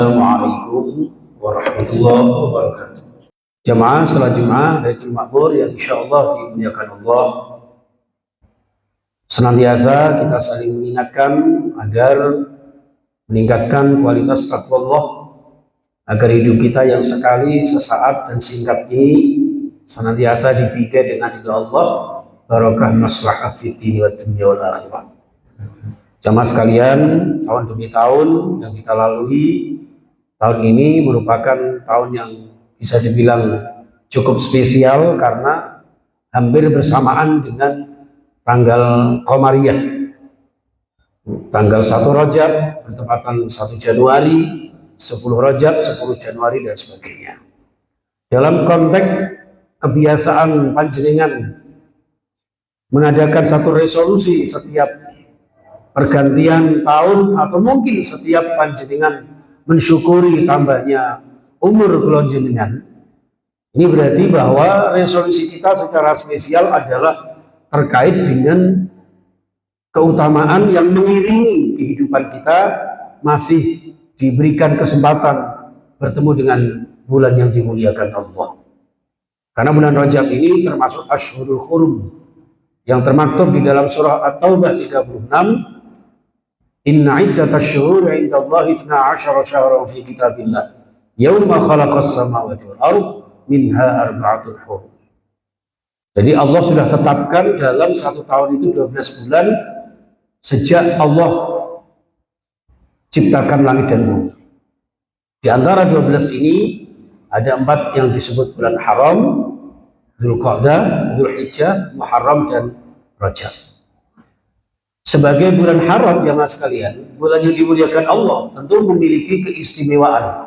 Assalamualaikum warahmatullahi wabarakatuh. Jamaah salat Jumat Baitul Maqmur yang insyaallah dimuliakan Allah. Senantiasa kita saling mengingatkan agar meningkatkan kualitas takwa Allah, agar hidup kita yang sekali, sesaat dan singkat ini senantiasa dibimbing dengan ridha Allah, barokah maslahat fid dini wad dunya wal akhirah. Jamaah sekalian, tahun demi tahun yang kita lalui, tahun ini merupakan tahun yang bisa dibilang cukup spesial karena hampir bersamaan dengan tanggal Qamariyah. Tanggal 1 Rajab bertepatan 1 Januari, 10 Rajab, 10 Januari dan sebagainya. Dalam konteks kebiasaan panjenengan mengadakan satu resolusi setiap pergantian tahun atau mungkin setiap panjenengan mensyukuri tambahnya umur kula jenengan, ini berarti bahwa resolusi kita secara spesial adalah terkait dengan keutamaan yang mengiringi kehidupan kita, masih diberikan kesempatan bertemu dengan bulan yang dimuliakan Allah. Karena bulan Rajab ini termasuk Ashhurul Hurum yang termaktub di dalam surah At-Taubah 36, Inna iddatash syuhuri 'indallahi 12 syahran fi kitabillah yauma khalaqas samawati wal ardh minha arba'atul hurum. Jadi Allah sudah tetapkan dalam satu tahun itu 12 bulan sejak Allah ciptakan langit dan bumi. Di antara 12 ini ada 4 yang disebut bulan haram, Dzulqa'dah, Dzulhijjah, Muharram dan Rajab. Sebagai bulan haram, jamaah sekalian, bulan yang dimuliakan Allah tentu memiliki keistimewaan.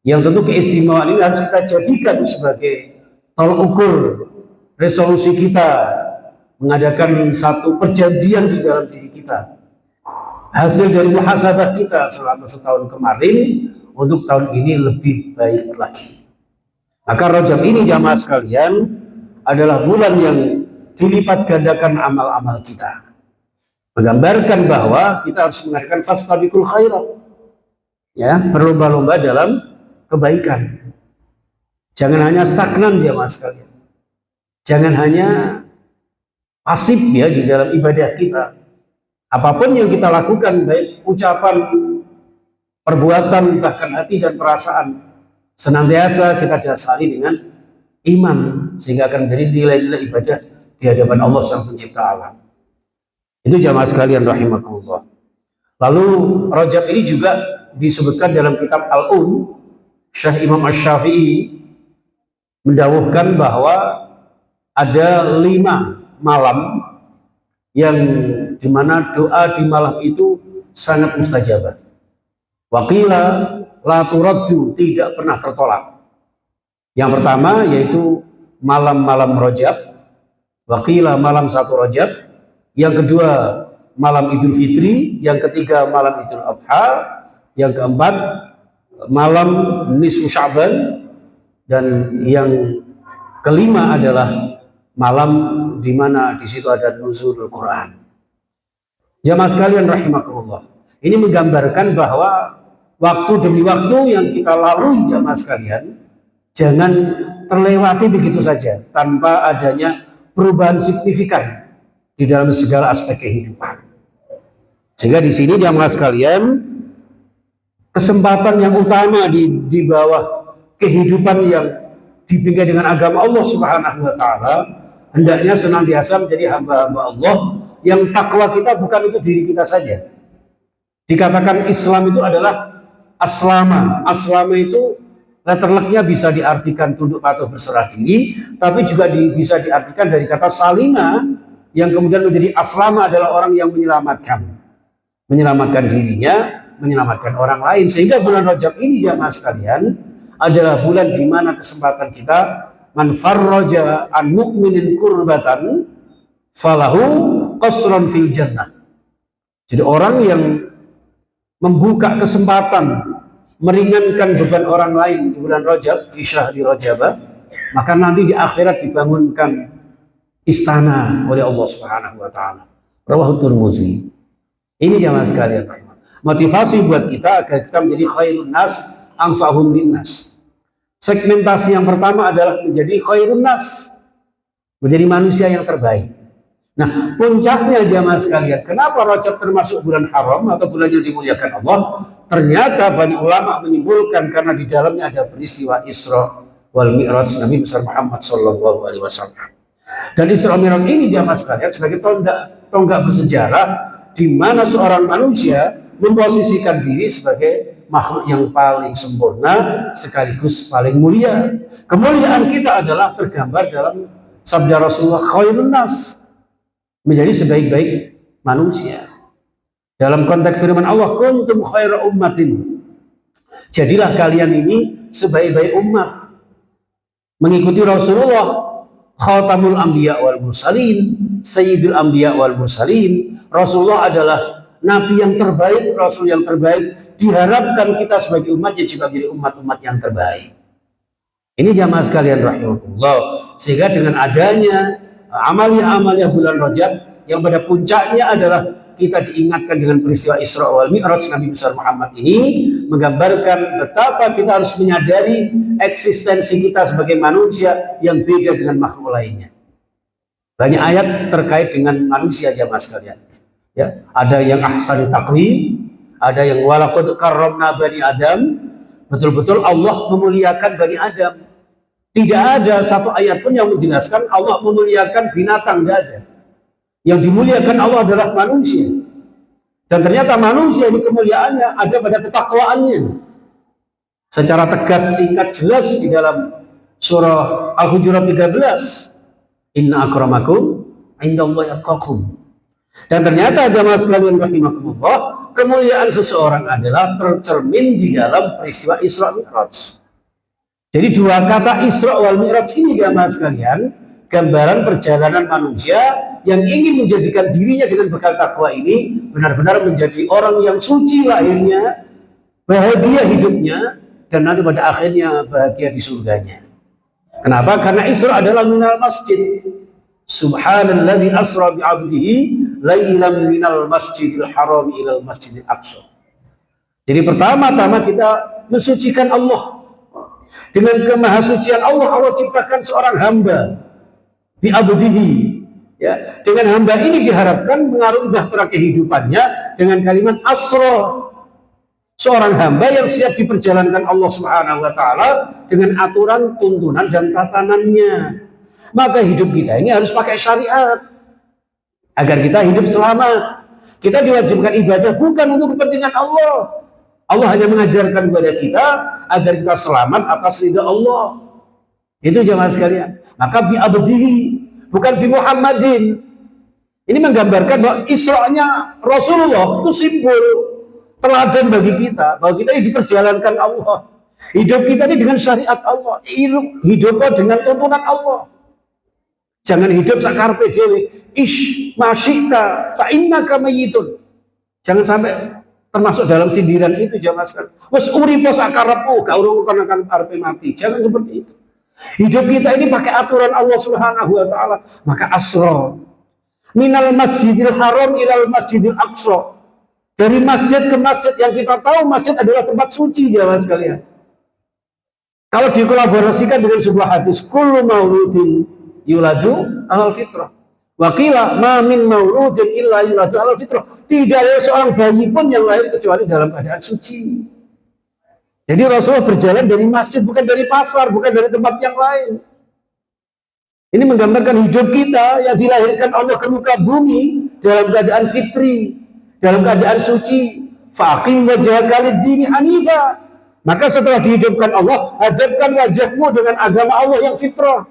Yang tentu keistimewaan ini harus kita jadikan sebagai tolak ukur resolusi kita mengadakan satu perjanjian di dalam diri kita. Hasil dari muhasabah kita selama setahun kemarin untuk tahun ini lebih baik lagi. Maka Rajab ini jamaah sekalian adalah bulan yang dilipat gandakan amal-amal kita. Menggambarkan bahwa kita harus mengadakan fastabiqul khairat, ya, berlomba-lomba dalam kebaikan. Jangan hanya stagnan jamaah sekalian. Jangan hanya pasif ya di dalam ibadah kita. Apapun yang kita lakukan, baik ucapan, perbuatan, bahkan hati dan perasaan, senantiasa kita dasari dengan iman, sehingga akan menjadi nilai-nilai ibadah di hadapan Allah Sang Pencipta alam. Itu jamaah sekalian rahimakumullah. Lalu Rajab ini juga disebutkan dalam kitab Al-Um, Syekh Imam Asy-Syafi'i mendawuhkan bahwa ada 5 malam yang dimana doa di malam itu sangat mustajabah. Waqila la turaddu, tidak pernah tertolak. Yang pertama yaitu malam-malam Rajab, waqila malam 1 Rajab. Yang kedua malam Idul Fitri, yang ketiga malam Idul Adha, yang keempat malam nisfu Sya'ban, dan yang kelima adalah malam di mana di situ ada nuzulul Quran. Jamaah sekalian rahimakumullah. Ini menggambarkan bahwa waktu demi waktu yang kita lalui jamaah sekalian jangan terlewati begitu saja tanpa adanya perubahan signifikan di dalam segala aspek kehidupan. Sehingga di sini jamaah sekalian, kesempatan yang utama di bawah kehidupan yang dibimbing dengan agama Allah Subhanahu wa taala, hendaknya senantiasa menjadi hamba-hamba Allah yang takwa kita bukan untuk diri kita saja. Dikatakan Islam itu adalah aslama. Aslama itu letterleknya bisa diartikan tunduk patuh berserah diri, tapi juga bisa diartikan dari kata salima, yang kemudian menjadi aslama adalah orang yang menyelamatkan dirinya, menyelamatkan orang lain. Sehingga bulan Rajab ini jamaah sekalian adalah bulan di mana kesempatan kita, man farraja an mu'minin kurbatan falahu qasran fil jannah. Jadi orang yang membuka kesempatan meringankan beban orang lain di bulan Rajab, fi syahri Rajab, maka nanti di akhirat dibangunkan istana oleh Allah Subhanahu wa taala. Rawahu Tirmidzi. Ini jamaah sekalian. Motivasi buat kita agar kita menjadi khairun nas, anfa'hum linnas. Segmentasi yang pertama adalah menjadi khairun nas, menjadi manusia yang terbaik. Nah, puncaknya jamaah sekalian, kenapa Rajab termasuk bulan haram atau bulan yang dimuliakan Allah? Ternyata banyak ulama menyimpulkan karena di dalamnya ada peristiwa Isra wal Mi'raj Nabi besar Muhammad sallallahu alaihi wasallam. Dan Isra Mi'raj ini jamaah sekalian sebagai tonggak bersejarah di mana seorang manusia memposisikan diri sebagai makhluk yang paling sempurna sekaligus paling mulia. Kemuliaan kita adalah tergambar dalam sabda Rasulullah, khairun nas, menjadi sebaik-baik manusia. Dalam konteks firman Allah, kuntum khaira ummatin, jadilah kalian ini sebaik-baik umat. Mengikuti Rasulullah, khatamul anbiya wal mursalin, sayyidul anbiya wal mursalin. Rasulullah adalah nabi yang terbaik, rasul yang terbaik. Diharapkan kita sebagai umatnya juga menjadi umat-umat yang terbaik. Ini jamaah sekalian rahimahullah. Sehingga dengan adanya amalia-amalia bulan Rajab yang pada puncaknya adalah kita diingatkan dengan peristiwa Isra wal Mi'raj Nabi besar Muhammad ini, menggambarkan betapa kita harus menyadari eksistensi kita sebagai manusia yang beda dengan makhluk lainnya. Banyak ayat terkait dengan manusia jamaah sekalian. Ya, ada yang ahsani taqwim, ada yang walaqad karramna bani Adam. Betul-betul Allah memuliakan bani Adam. Tidak ada satu ayat pun yang menjelaskan Allah memuliakan binatang, tidak ada. Yang dimuliakan Allah adalah manusia. Dan ternyata manusia ini kemuliaannya ada pada ketakwaannya. Secara tegas, singkat, jelas di dalam surah Al-Hujurat 13. Inna akramakum indallahi atqakum. Dan ternyata jamaah sekalian rahimakumullah, kemuliaan seseorang adalah tercermin di dalam peristiwa Isra Mi'raj. Jadi dua kata Isra wal Mi'raj ini jamaah sekalian, gambaran perjalanan manusia yang ingin menjadikan dirinya dengan bekal takwa ini benar-benar menjadi orang yang suci lahirnya, bahagia hidupnya, dan nanti pada akhirnya bahagia di surganya. Kenapa? Karena Isra adalah minal masjid. Subhanalladzi asra bi'abdihi lailam minal masjidil haram ilal masjidil aqsa. Jadi pertama-tama kita mensucikan Allah. Dengan kemahasucian Allah, Allah ciptakan seorang hamba bi'abdihi. Ya, dengan hamba ini diharapkan mengarungi bahtera kehidupannya dengan kalimat asra. Seorang hamba yang siap diperjalankan Allah Subhanahu wa taala dengan aturan, tuntunan dan tatanannya. Maka hidup kita ini harus pakai syariat agar kita hidup selamat. Kita diwajibkan ibadah bukan untuk kepentingan Allah. Allah hanya mengajarkan kepada kita agar kita selamat atas ridha Allah. Itu jemaah sekalian. Maka bi abdihi, bukan bi Muhammadin. Ini menggambarkan bahwa Isra-nya Rasulullah itu simbol teladan bagi kita, bahwa kita ini diperjalankan Allah. Hidup kita ini dengan syariat Allah, hidup dengan tuntunan Allah. Jangan hidup sakarpe dewe, ish masyita fa innaka mayyitun. Jangan sampai termasuk dalam sindiran itu jamaah sekalian. Wes uripo sakarepmu, gak urung akan arep mati. Jangan seperti itu. Hidup kita ini pakai aturan Allah Subhanahu wa taala. Maka asra minal masjidil haram ilal masjidil aqsa. Dari masjid ke masjid yang kita tahu masjid adalah tempat suci jamaah sekalian. Kalau dikolaborasikan dengan sebuah hadis, kullu mauludin yuladu alal fitrah. Wakila ma min mauludin illa yuladu alal fitrah. Tidak ada seorang bayi pun yang lahir kecuali dalam keadaan suci. Jadi Rasulullah berjalan dari masjid, bukan dari pasar, bukan dari tempat yang lain. Ini menggambarkan hidup kita yang dilahirkan Allah ke muka bumi dalam keadaan fitri, dalam keadaan suci. Faqim wajhaka lid-dini hanifa. Maka setelah dihidupkan Allah, hadapkan wajahmu dengan agama Allah yang fitrah.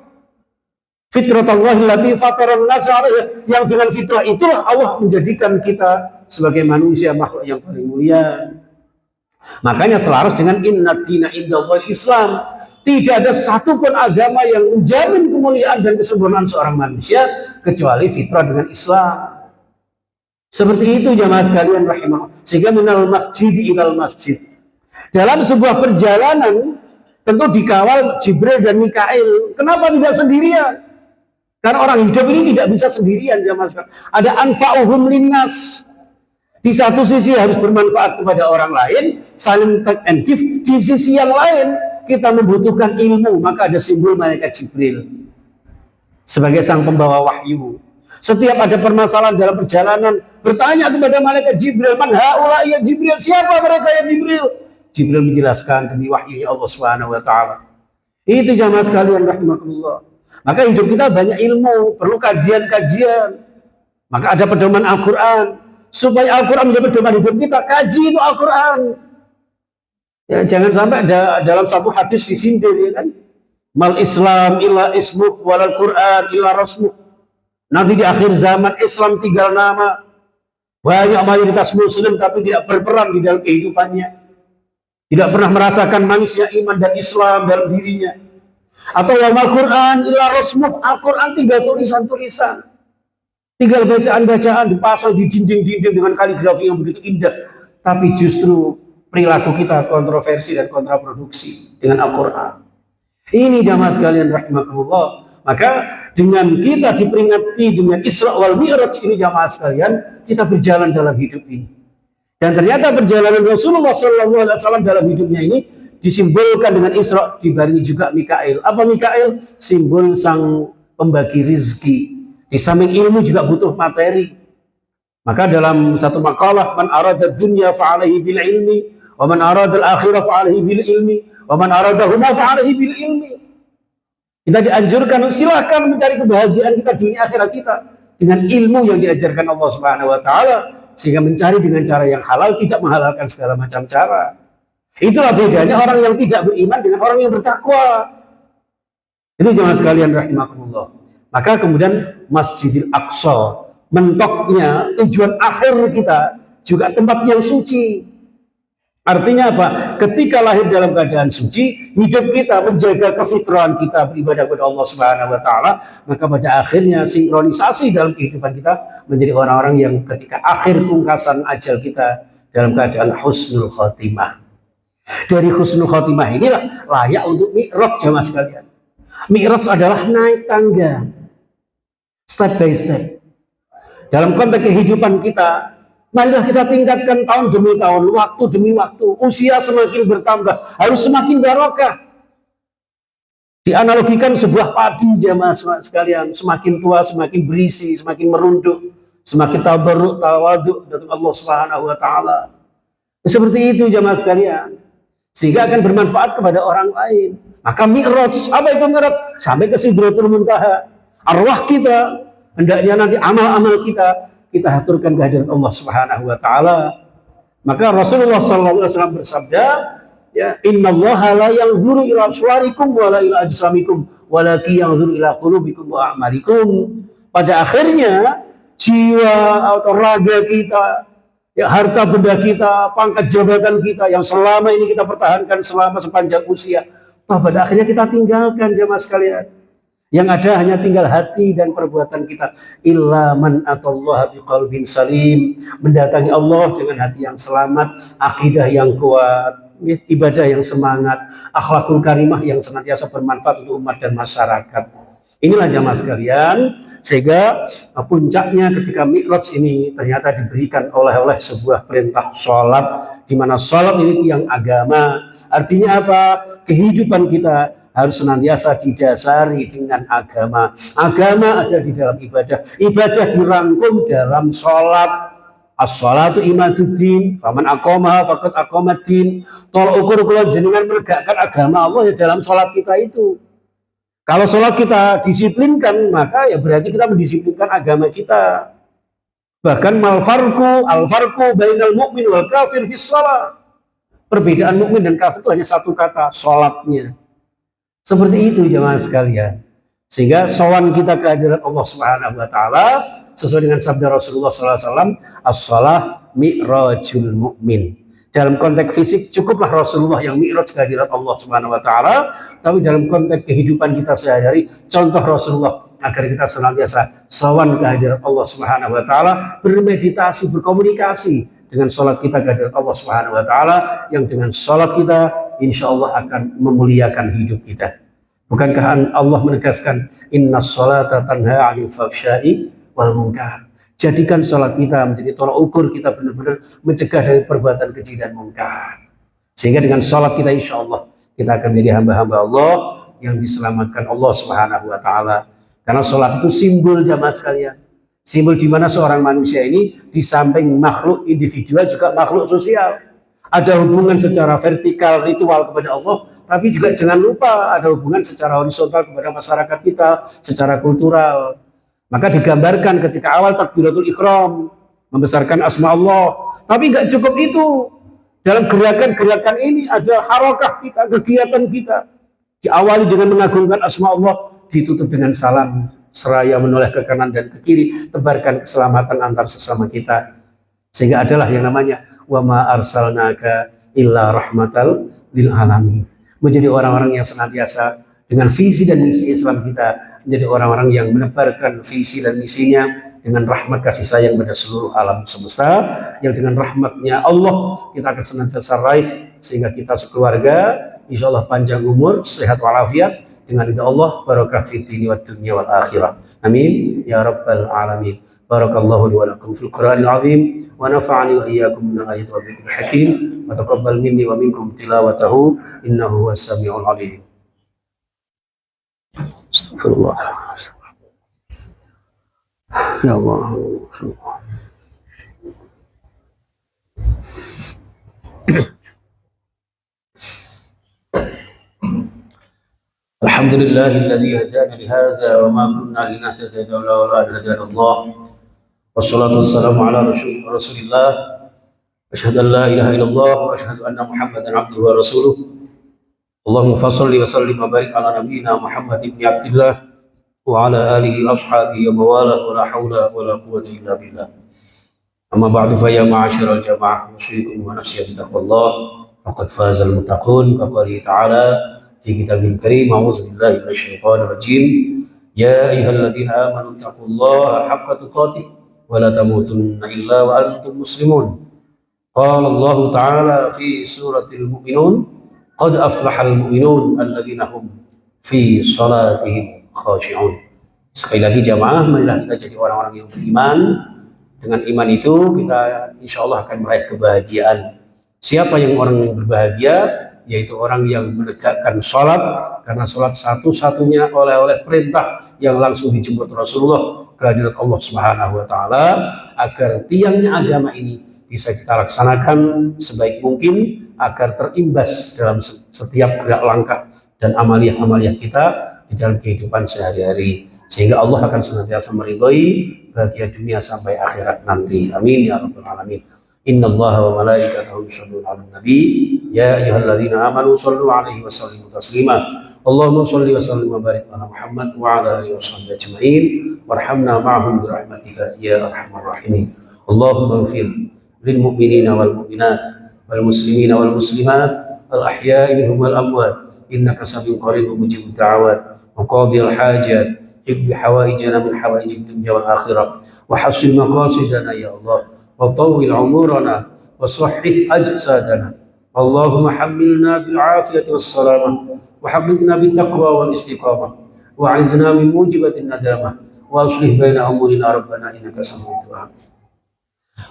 Fitratallahi allati fataran nasa 'alaiha, yang dengan fitrah itulah Allah menjadikan kita sebagai manusia makhluk yang paling mulia. Makanya selaras dengan inna dina indallahil Islam. Tidak ada satupun agama yang menjamin kemuliaan dan kesempurnaan seorang manusia kecuali fitrah dengan Islam. Seperti itu jamaah sekalian rahimahullah. Sehingga minal masjid ilal masjid. Dalam sebuah perjalanan tentu dikawal Jibril dan Mikail. Kenapa tidak sendirian? Karena orang hidup ini tidak bisa sendirian jamaah sekalian. Ada anfa'uhum linnas. Di satu sisi harus bermanfaat kepada orang lain, saling take and give. Di sisi yang lain, kita membutuhkan ilmu, maka ada simbol malaikat Jibril sebagai sang pembawa wahyu. Setiap ada permasalahan dalam perjalanan, bertanya kepada malaikat Jibril, man haula ya Jibril, siapa mereka ya Jibril? Jibril menjelaskan demi wahyunya Allah Subhanahu wa taala. Itu jamaah sekalian rahimakumullah. Maka hidup kita banyak ilmu, perlu kajian-kajian. Maka ada pedoman Al-Qur'an. Supaya Al-Quran menjadi pedoman hidup kita, kaji itu Al-Quran. Ya, jangan sampai ada dalam satu hadis disindir, ya kan? Mal Islam illa ismuh walal Quran illa rasmuh. Nanti di akhir zaman Islam tinggal nama. Banyak mayoritas Muslim tapi tidak berperan di dalam kehidupannya. Tidak pernah merasakan manisnya iman dan Islam dalam dirinya. Atau mal Quran illa rasmuh, Al-Quran tinggal tulisan-tulisan. Tinggal bacaan-bacaan dipasang di dinding-dinding dengan kaligrafi yang begitu indah. Tapi justru perilaku kita kontroversi dan kontraproduksi dengan Al-Quran. Ini jamaah sekalian rahimakumullah. Maka dengan kita diperingati dengan Isra wal Mi'raj ini jamaah sekalian, kita berjalan dalam hidup ini. Dan ternyata perjalanan Rasulullah SAW dalam hidupnya ini disimbolkan dengan Isra, dibarengi juga Mikail. Apa Mikail? Simbol sang pembagi rizki. Di samping ilmu juga butuh materi. Maka dalam satu makalah, man arada dunya fa'alaihi bil ilmi, wa man arada al-akhirah fa'alaihi bil ilmi, wa man arada huma fa'alaihi bil ilmi. Kita dianjurkan silahkan mencari kebahagiaan kita dunia akhirat kita dengan ilmu yang diajarkan Allah Subhanahu wa taala, sehingga mencari dengan cara yang halal, tidak menghalalkan segala macam cara. Itulah bedanya orang yang tidak beriman dengan orang yang bertakwa. Itu jemaah sekalian rahimakumullah. Maka kemudian Masjidil Aqsa, mentoknya tujuan akhir kita, juga tempat yang suci. Artinya apa? Ketika lahir dalam keadaan suci, hidup kita menjaga kefitrahan kita beribadah kepada Allah Subhanahu wa taala, maka pada akhirnya sinkronisasi dalam kehidupan kita menjadi orang-orang yang ketika akhir pungkasan ajal kita dalam keadaan husnul khotimah. Dari husnul khotimah inilah layak untuk mi'raj jamaah sekalian. Mi'raj adalah naik tangga, step by step. Dalam konteks kehidupan kita, marilah kita tingkatkan tahun demi tahun, waktu demi waktu. Usia semakin bertambah, harus semakin barokah. Dianalogikan sebuah padi jamaah sekalian, semakin tua semakin berisi, semakin merunduk, semakin tabarruk, tawaduk dari Allah Subhanahu wa taala. Seperti itu jamaah sekalian. Sehingga akan bermanfaat kepada orang lain. Maka mi'raj, apa itu mi'raj? Sampai ke Sidratul Muntaha. Arwah kita, hendaknya nanti amal-amal kita haturkan kehadirat Allah Subhanahu wa taala. Maka Rasulullah SAW bersabda, ya, innallaha la yanzuru ila suwarikum wa la ila ajsamikum walakin yanzuru ila qulubikum wa a'malikum. Pada akhirnya jiwa atau raga kita, ya, harta benda kita, pangkat jabatan kita yang selama ini kita pertahankan selama sepanjang usia, pada akhirnya kita tinggalkan jemaah sekalian. Yang ada hanya tinggal hati dan perbuatan kita. Illa man atallaha biqalbin salim, mendatangi Allah dengan hati yang selamat, akidah yang kuat, ibadah yang semangat, akhlakul karimah yang senantiasa bermanfaat untuk umat dan masyarakat. Inilah jamaah sekalian, sehingga puncaknya ketika mi'raj ini ternyata diberikan oleh sebuah perintah sholat, di mana sholat ini tiang agama. Artinya apa? Kehidupan kita harus senantiasa didasari dengan agama. Agama ada di dalam ibadah. Ibadah dirangkum dalam sholat. As-sholatu imaduddin, faman aqamaha faqad aqamaddin. Tolak ukur kula jenengan menegakkan agama Allah ya dalam sholat kita itu. Kalau sholat kita disiplinkan, maka ya berarti kita mendisiplinkan agama kita. Bahkan al-farqu bainal mu'min wal kafir fis shalah. Perbedaan mukmin dan kafir itu hanya satu kata, sholatnya. Seperti itu jemaah sekalian. Sehingga sowan kita kehadirat Allah Subhanahu wa taala sesuai dengan sabda Rasulullah SAW, as-shalah mi'rajul mu'min. Dalam konteks fisik cukuplah Rasulullah yang mi'raj kehadirat Allah Subhanahu wa taala, tapi dalam konteks kehidupan kita sehari-hari contoh Rasulullah agar kita senantiasa sowan kehadirat Allah Subhanahu wa taala, bermeditasi, berkomunikasi dengan sholat kita kehadirat Allah Subhanahu wa taala, yang dengan sholat kita insya Allah akan memuliakan hidup kita. Bukankah Allah menegaskan inna sholata tanha 'anil fahsya'i wal munkar? Jadikan sholat kita menjadi tolak ukur kita benar-benar mencegah dari perbuatan keji dan mungkar. Sehingga dengan sholat kita insya Allah kita akan menjadi hamba-hamba Allah yang diselamatkan Allah Subhanahu wa Ta'ala. Karena sholat itu simbol jamaah sekalian. Simbol di mana seorang manusia ini di samping makhluk individual juga makhluk sosial. Ada hubungan secara vertikal ritual kepada Allah, tapi juga jangan lupa ada hubungan secara horizontal kepada masyarakat kita, secara kultural. Maka digambarkan ketika awal takbiratul ihram, membesarkan asma Allah. Tapi nggak cukup itu. Dalam gerakan-gerakan ini ada harakah kita, kegiatan kita. Diawali dengan mengagungkan asma Allah, ditutup dengan salam, seraya menoleh ke kanan dan ke kiri, tebarkan keselamatan antar sesama kita. Sehingga adalah yang namanya wa ma arsalnaka illa rahmatal lil alamin. Menjadi orang-orang yang senantiasa dengan visi dan misi Islam kita, menjadi orang-orang yang menebarkan visi dan misinya dengan rahmat kasih sayang pada seluruh alam semesta, yang dengan rahmatnya Allah kita akan senantiasa raih, sehingga kita sekeluarga insya Allah panjang umur, sehat walafiat, dengan ridha Allah, barakah fid dini wad dunya wal akhirah. Amin ya rabbal alamin. Barakallahu li wa lakum fil Qur'anil azim wa nafa'ani wa iyyakum min ayati wa dzikril hakim wa taqabbal minni wa minkum tilawatahu innahu huwas samiul alim. Astagfirullah. Ya Allah. Alhamdulillahilladzi hadana li hadza wa ma kunna linahtadiya laula an hadana Allah. Wassalatu wassalamu ala Rasulillah. Asyhadu an la ilaha illallah wa asyhadu anna Muhammadan abduhu wa rasuluh. Allahumma shalli wa sallim wa barik ala nabiyyina Muhammad ibn Abdullah wa ala alihi ashabihi wa mawala wa la hawla wa la quwwata illa billah. Amma ba'du fa ya ma'asyiral jamaah usikum wa nafsi bi taqwallah faqad fazal muttaqun wa qala ta'ala fi kitabil karim a'udzu billahi minasyaitonir rajim ya ayyuhalladzina amanu taqullaha haqqa tuqatih wa la tamutunna illa wa antum muslimun. Qala Allah ta'ala fi suratil mu'minun qad aflahal mu'minun alladzina hum fi salatihim khashi'un. Sekali lagi jamaah, marilah kita jadi orang-orang yang beriman. Dengan iman itu kita insya Allah akan meraih kebahagiaan. Siapa yang orang yang berbahagia? Yaitu orang yang menegakkan sholat, karena sholat satu-satunya oleh perintah yang langsung dijemput Rasulullah kehadirat Allah Subhanahu wa Ta'ala, agar tiangnya agama ini bisa kita laksanakan sebaik mungkin, agar terimbas dalam setiap gerak langkah dan amaliyah-amaliyah kita di dalam kehidupan sehari-hari, sehingga Allah akan senantiasa meridhai bahagia dunia sampai akhirat nanti. Amin ya rabbal alamin. Innallaha wa malaikatahu yusholluna 'alan nabi ya ayyuhalladzina amanu shallu 'alaihi wa sallimu taslima. Allahumma shalli wa sallim wa barik ala Muhammad wa ala alihi washabbihi ajmain warhamna ma'hum bi rahmatika ya arhamar rahimin. Allahumma ighfir lil mu'minina wal mu'minat wal muslimina wal muslimat al ahya'i minhum wal amwat innaka sami'un qaribun mujibud da'awat wa qadhil hajat اقض حوائجنا من حوائج الدنيا والآخرة وحسن مقاصدنا يا الله وطول عمرنا وصحح أجسادنا. اللهم حملنا بالعافية والسلامة وحققنا بالتقوى والاستقامة وأعذنا من موجبة الندامة وأصلح بين أمورنا ربنا إنك سميع الدعاء.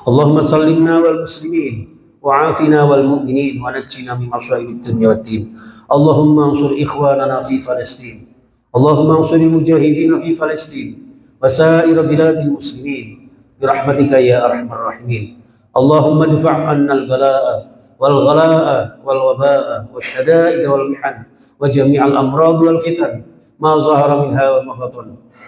اللهم سلمنا والمسلمين وعافنا والمؤمنين ونجنا من مصائب الدنيا والدين. اللهم انصر إخواننا في فلسطين. اللهم انصر المجاهدين في فلسطين وسائر بلاد المسلمين برحمتك يا أرحم الراحمين. اللهم ادفع عنا البلاء والغلاء والوباء والشدائد والمحن وجميع الأمراض والفتن ما ظهر منها وما بطن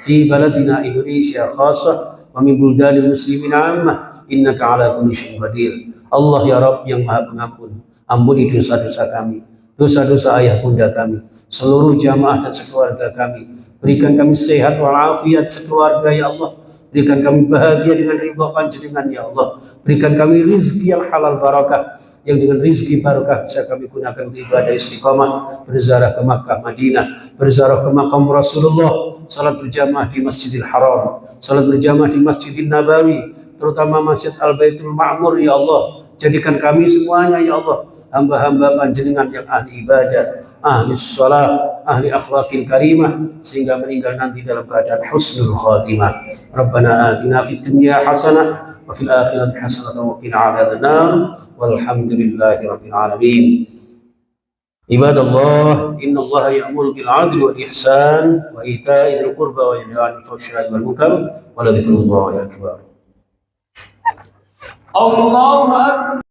في بلدنا إندونيسيا خاصة ومن بلدان المسلمين عامة إنك على كل شيء قدير. Allah ya Rabb yang Maha Pengampun, ampuni dosa-dosa kami, dosa-dosa ayah bunda kami, seluruh jamaah dan sekeluarga kami. Berikan kami sehat walafiat sekeluarga ya Allah. Berikan kami bahagia dengan ridha Panjenengan ya Allah. Berikan kami rizki yang halal barakah, yang dengan rizki barakah bisa kami gunakan untuk ibadah istiqamah, berziarah ke Makkah, Madinah, berziarah ke makam Rasulullah, salat berjamaah di Masjidil Haram, salat berjamaah di Masjidil Nabawi, terutama Masjid Al-Baitul Ma'mur ya Allah. Jadikan kami semuanya ya Allah hamba-hamba panjenengan yang ahli ibadah, ahli sholat, ahli akhlaqin karimah, sehingga meninggal nanti dalam keadaan husnul khatimah. Rabbana atina fid dunya hasanah wa fil akhirati hasanah wa qina adzabannar. Walhamdulillahi rabbil alamin. Ibadallah, innallaha ya'muru bil 'adli wal ihsan wa ita'i dzil qurba wa yanha 'anil fahsya'i wal munkar wa la dzikrullahi akbar. Allahu akbar.